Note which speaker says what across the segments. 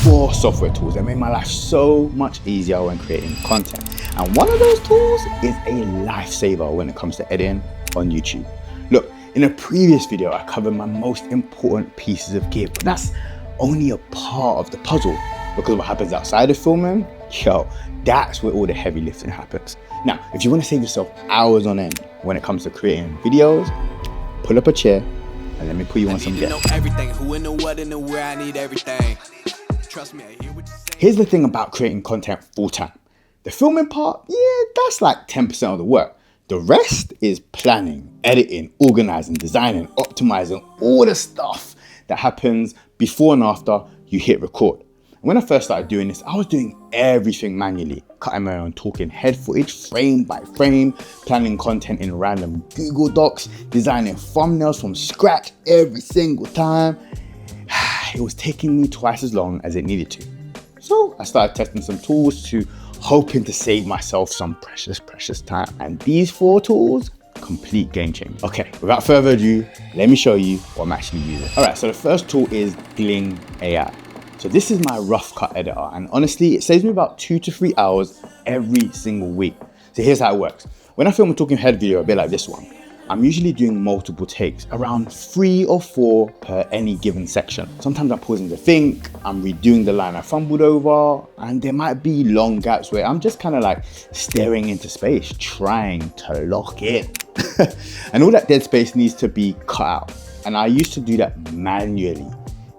Speaker 1: 4 software tools that made my life so much easier when creating content. And one of those tools is a lifesaver when it comes to editing on YouTube. Look, in a previous video, I covered my most important pieces of gear, but that's only a part of the puzzle, because what happens outside of filming, that's where all the heavy lifting happens. Now, if you want to save yourself hours on end when it comes to creating videos, pull up a chair and let me put you on some gear. Here's the thing about creating content full time. The filming part, that's like 10% of the work. The rest is planning, editing, organizing, designing, optimizing, all the stuff that happens before and after you hit record. When I first started doing this, I was doing everything manually, cutting my own talking head footage frame by frame, planning content in random Google Docs, designing thumbnails from scratch every single time. It was taking me twice as long as it needed to. So I started testing some tools hoping to save myself some precious time. And these 4 tools, complete game changer. Okay, without further ado, let me show you what I'm actually using. All right, so the first tool is Gling AI. So this is my rough cut editor, and honestly, it saves me about 2 to 3 hours every single week. So here's how it works. When I film a talking head video a bit like this one, I'm usually doing multiple takes, around 3 or 4 per any given section. Sometimes I'm pausing to think, I'm redoing the line I fumbled over, and there might be long gaps where I'm just kind of like staring into space, trying to lock in. And all that dead space needs to be cut out. And I used to do that manually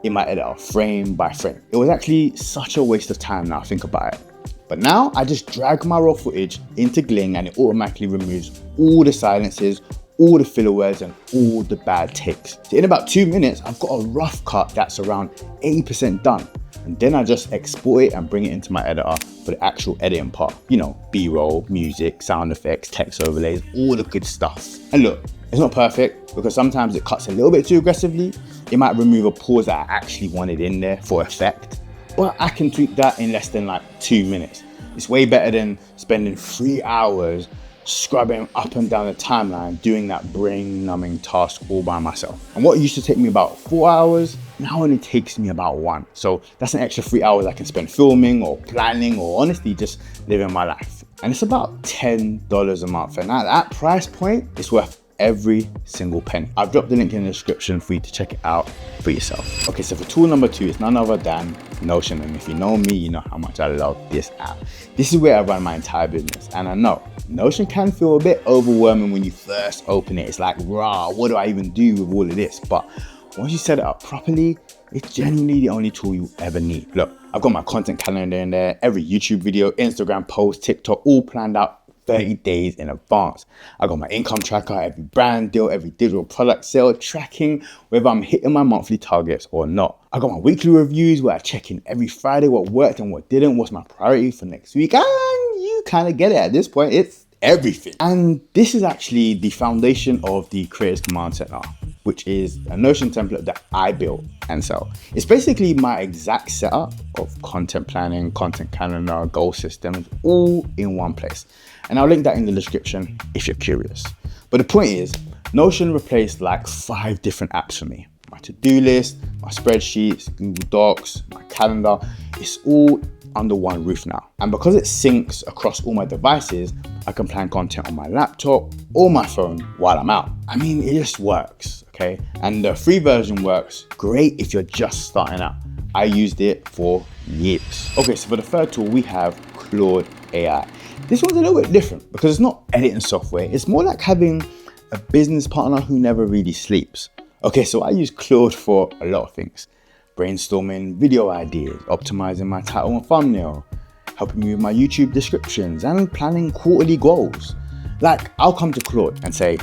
Speaker 1: in my editor, frame by frame. It was actually such a waste of time now I think about it. But now I just drag my raw footage into Gling and it automatically removes all the silences, all the filler words and all the bad takes. So in about 2 minutes, I've got a rough cut that's around 80% done. And then I just export it and bring it into my editor for the actual editing part. You know, B-roll, music, sound effects, text overlays, all the good stuff. And look, it's not perfect because sometimes it cuts a little bit too aggressively. It might remove a pause that I actually wanted in there for effect. But I can tweak that in less than like 2 minutes. It's way better than spending 3 hours scrubbing up and down the timeline doing that brain-numbing task all by myself. And what used to take me about 4 hours now only takes me about 1. So that's an extra 3 hours I can spend filming or planning or honestly just living my life. And it's about $10 a month. And at that price point, it's worth every single penny. I've dropped the link in the description for you to check it out for yourself. Okay, so for tool number 2, it's none other than Notion. And if you know me, you know how much I love this app. This is where I run my entire business. And I know Notion can feel a bit overwhelming when you first open it. It's like, rah, what do I even do with all of this? But once you set it up properly, it's genuinely the only tool you ever need. Look, I've got my content calendar in there, every YouTube video, Instagram post, TikTok, all planned out 30 days in advance. I got my income tracker, every brand deal, every digital product sale, tracking whether I'm hitting my monthly targets or not. I got my weekly reviews where I check in every Friday what worked and what didn't, what's my priority for next week, and you kind of get it at this point. It's everything. And this is actually the foundation of the Creators Command Center, which is a Notion template that I built and sell. It's basically my exact setup of content planning, content calendar, goal systems, all in one place. And I'll link that in the description if you're curious. But the point is, Notion replaced like 5 different apps for me. My to-do list, my spreadsheets, Google Docs, my calendar, it's all under one roof now. And because it syncs across all my devices, I can plan content on my laptop or my phone while I'm out. I mean, it just works, okay? And the free version works great if you're just starting out. I used it for years. Okay, so for the third tool, we have Claude AI. This one's a little bit different because it's not editing software. It's more like having a business partner who never really sleeps. Okay, so I use Claude for a lot of things. Brainstorming video ideas, optimizing my title and thumbnail, helping me with my YouTube descriptions, and planning quarterly goals. Like, I'll come to Claude and say,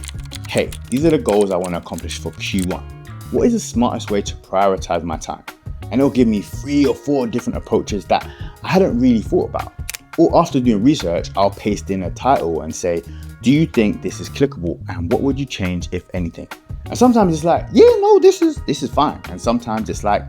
Speaker 1: hey, these are the goals I want to accomplish for Q1. What is the smartest way to prioritize my time? And it'll give me 3 or 4 different approaches that I hadn't really thought about. Or after doing research, I'll paste in a title and say, do you think this is clickable? And what would you change, if anything? And sometimes it's like, yeah, no, this is fine. And sometimes it's like,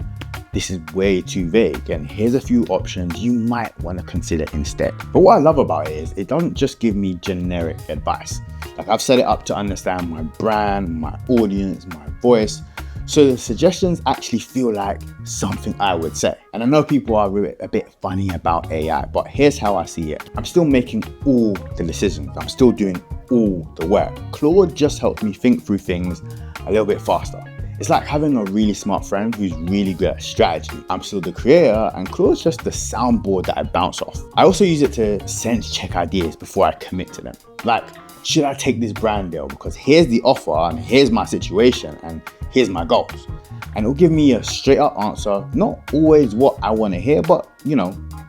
Speaker 1: this is way too vague. And here's a few options you might want to consider instead. But what I love about it is it doesn't just give me generic advice. Like, I've set it up to understand my brand, my audience, my voice. So the suggestions actually feel like something I would say. And I know people are a bit funny about AI, but here's how I see it. I'm still making all the decisions. I'm still doing all the work. Claude just helps me think through things a little bit faster. It's like having a really smart friend who's really good at strategy. I'm still the creator and Claude's just the soundboard that I bounce off. I also use it to sense check ideas before I commit to them. Like, should I take this brand deal? Because here's the offer and here's my situation and here's my goals. And it'll give me a straight up answer, not always what I want to hear, but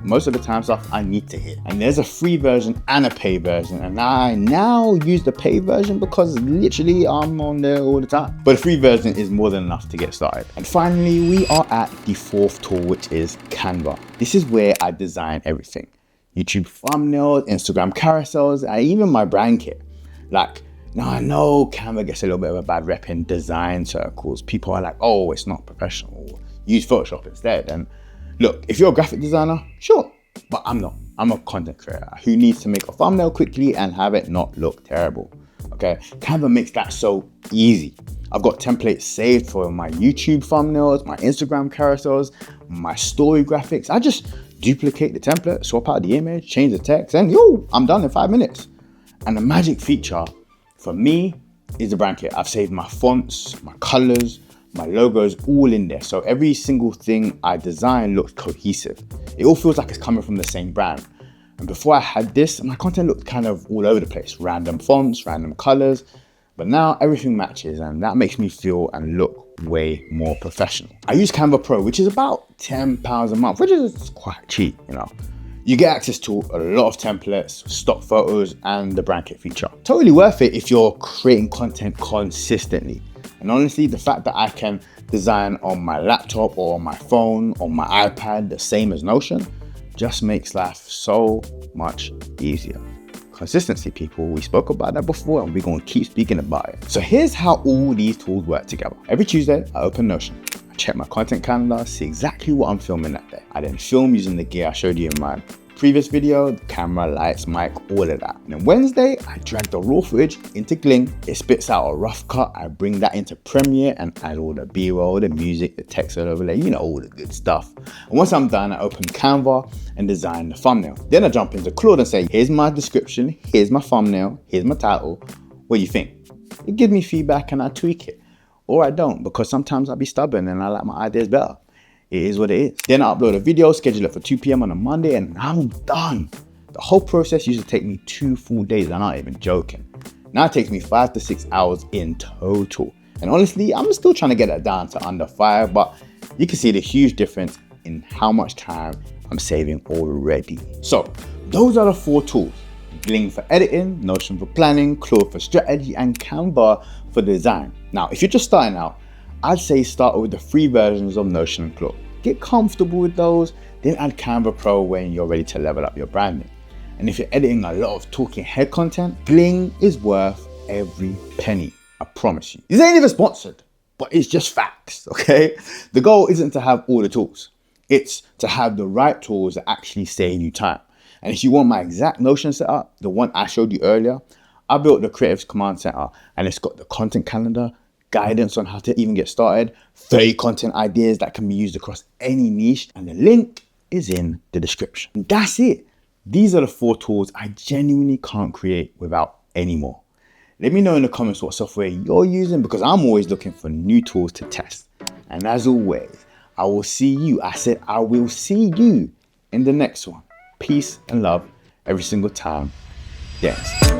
Speaker 1: most of the time stuff I need to hear. And there's a free version and a paid version. And I now use the paid version because literally I'm on there all the time. But the free version is more than enough to get started. And finally, we are at the fourth tool, which is Canva. This is where I design everything. YouTube thumbnails, Instagram carousels, and even my brand kit. Like, now I know Canva gets a little bit of a bad rep in design circles. People are like, oh, it's not professional. Use Photoshop instead. And look, if you're a graphic designer, sure, but I'm not. I'm a content creator who needs to make a thumbnail quickly and have it not look terrible, okay? Canva makes that so easy. I've got templates saved for my YouTube thumbnails, my Instagram carousels, my story graphics. I just duplicate the template, swap out the image, change the text, and I'm done in 5 minutes. And the magic feature for me is the brand kit. I've saved my fonts, my colors, my logos all in there. So every single thing I design looks cohesive. It all feels like it's coming from the same brand. And before I had this, my content looked kind of all over the place. Random fonts, random colors. But now everything matches and that makes me feel and look way more professional. I use Canva Pro, which is about £10 a month, which is quite cheap, You get access to a lot of templates, stock photos, and the brand kit feature. Totally worth it if you're creating content consistently. And honestly, the fact that I can design on my laptop or on my phone or my iPad, the same as Notion, just makes life so much easier. Consistency, people, we spoke about that before and we're going to keep speaking about it. So here's how all these tools work together. Every Tuesday, I open Notion. I check my content calendar, see exactly what I'm filming that day. I then film using the gear I showed you in my previous video, the camera, lights, mic, all of that. And then Wednesday, I drag the raw footage into Gling. It spits out a rough cut. I bring that into Premiere and add all the B-roll, the music, the text overlay, all the good stuff. And once I'm done, I open Canva and design the thumbnail. Then I jump into Claude and say, here's my description, here's my thumbnail, here's my title. What do you think? It gives me feedback and I tweak it. Or I don't, because sometimes I'll be stubborn and I like my ideas better. It is what it is. Then I upload a video, schedule it for 2 p.m. on a Monday, and I'm done. The whole process used to take me 2 full days. I'm not even joking. Now it takes me 5 to 6 hours in total. And honestly, I'm still trying to get that down to under 5, but you can see the huge difference in how much time I'm saving already. So those are the 4 tools. Gling for editing, Notion for planning, Claude for strategy, and Canva for design. Now, if you're just starting out, I'd say start with the free versions of Notion and Claude. Get comfortable with those, then add Canva Pro when you're ready to level up your branding. And if you're editing a lot of talking head content, Gling is worth every penny, I promise you. This ain't even sponsored, but it's just facts, okay? The goal isn't to have all the tools. It's to have the right tools that actually save you time. And if you want my exact Notion setup, the one I showed you earlier, I built the Creative Command Center and it's got the content calendar, guidance on how to even get started, 30 content ideas that can be used across any niche, and the link is in the description. And that's it. These are the 4 tools I genuinely can't create without any more. Let me know in the comments what software you're using because I'm always looking for new tools to test. And as always, I will see you in the next one. Peace and love every single time. Yes.